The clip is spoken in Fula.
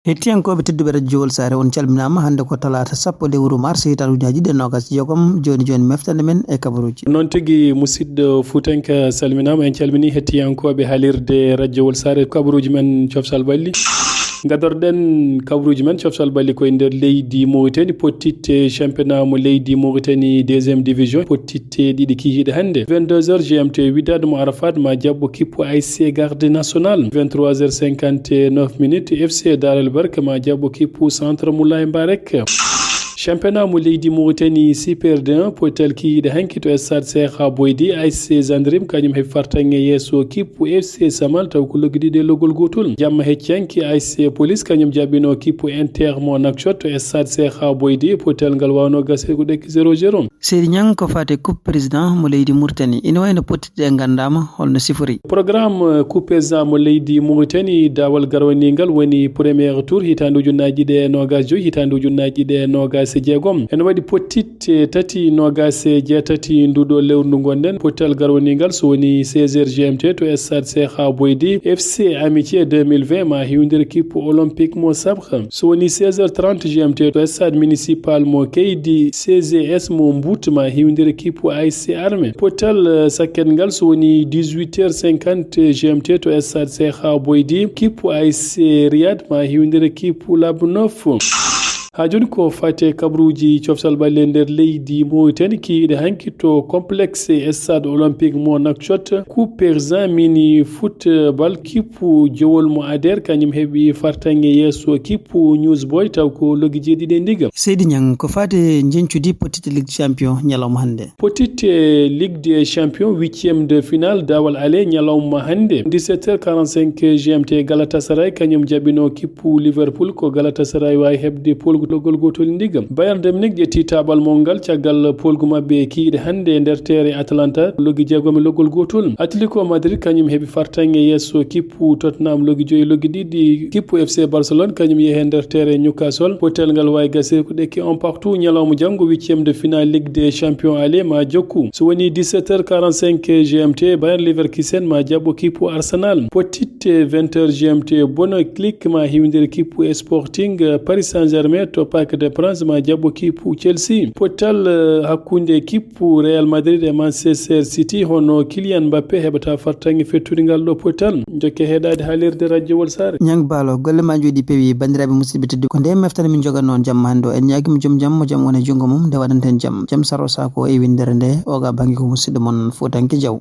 hettiyankoɓe tedduɓe radio Jowol Sare on calminama hande ko talata 10 lewru mars hitanuji ɗiɗi nogas jogom joni meftande men e kabaruji non tigui musidɗo Foutanka salminama en calmini hettiyankoɓe haalirde radio Jowol Sare kabaruji men cofsal balli gadorɗen kabaruji men cofsal balli koye nder leydi Mauritanie pottitte championnat mo leydi Mauritanie deuxiéme division pottitte ɗiɗi kikiɗe hande 22h GMT widade mo Arafat ma jabbo kippo ASC Garde national 23h59 FC Daral Barka ma jabbo kippo centre Moulay Mbarek championnat mo leydi Mauritanie Super D1 potel kikiɗe hanki to stade Cheikha Boydi ASC Zandrim kañum heɓi fartange yesso kippo FC Samal taw ko logguiɗiɗe loggol gotol jamma hecciyanki ASC Police kañum jaɓɓino kippo Inter mo Nouakchott to stade Cheikha Boydi potel ngal wawno gase ko ɗekki 0-0 Seydi Niang ko fate coupe président mo leydi Mauritanie ina wayno pottiɗe gandama holno sifori programme coupe président mo leydi Mauritanie dawal garwanigal woni premier tour hitande ujunnaji ɗe nogas joyi hitande ujunnaji ɗe nogas jeegom ene waɗi pottitte tati nogas jeetati nduɗo lewru ndu gonɗen pottal garwanigal so woni 16h GMT to stade Cheikha Boydi FC Amitié 2020 ma hiwdir kippo olympique mo Sabha so woni 16h30 GMT to stade municipal mo Keydi CGS mo Mbout ma hiwdir kippo ASC Armé pottal sakket ngal so woni 18h50 GMT to stade Cheikha Boydi kippo ASC Riyad ma hiwdir kippo Lab 9 ha joni ko fate kabruji cofsal balle nder leydi Mauritanie kiiɗe hanki to complexe stade olympique mo Nouakchott coupe président mini football kippu jowol mo Ader kañum heɓi fartange yesso kippu Newsboy taw ko loggi jeeɗiɗe ndiga Seydi Niang ko fate jencudi pottitte ligue champion ñalawma hande pottitte ligue des champions 8e de finale dawal ale ñalawma hande 17h45 GMT Galatasaray kañum jaɓino kippu Liverpool ko Galatasaray wawi heɓde polgu loggol gotol ndiga Bayern de Munich ƴetti tabal mongal caggal polgu mabɓe kiiɗe hande nder terre Atalanta loggi jeegom e loggol gotol Atlético Madrid kañum heɓi fartange yesso kippu Tottenham loggi joyi loggi ɗiɗi kippu FC Barcelone kañum yeehe nder terre Newcastle potel ngal wawi gase ko ɗekki 1 partout ñalawma janggo 8e de finale ligue des champions ale ma jokku so woni 17h45 GMT Bayern Leverkusen ma jabbo kippu Arsenal pottitte 20h GMT Bono Click ma hiwdir kippu Sporting Paris Saint-Germain to Parc des Princes ma jabbo kippu Chelsea pottal hakkunde kippu Real Madrid e Manchester City hono Kylian Mbappé heɓata fartange fettude ngal ɗo pottal jokke heɗade haalirde radio Jowol Sare Niang Ballo golle ma jooɗi peewi bandiraɓe musidɓe tedduɓe ko nde meftane min jogan noon jamma hande o en ñaguima joom jaam mo jaam wona jungo mum nde waɗanten jaam saro sako e windere nde oga banggue ko musidɗo moon Foutanke Diaw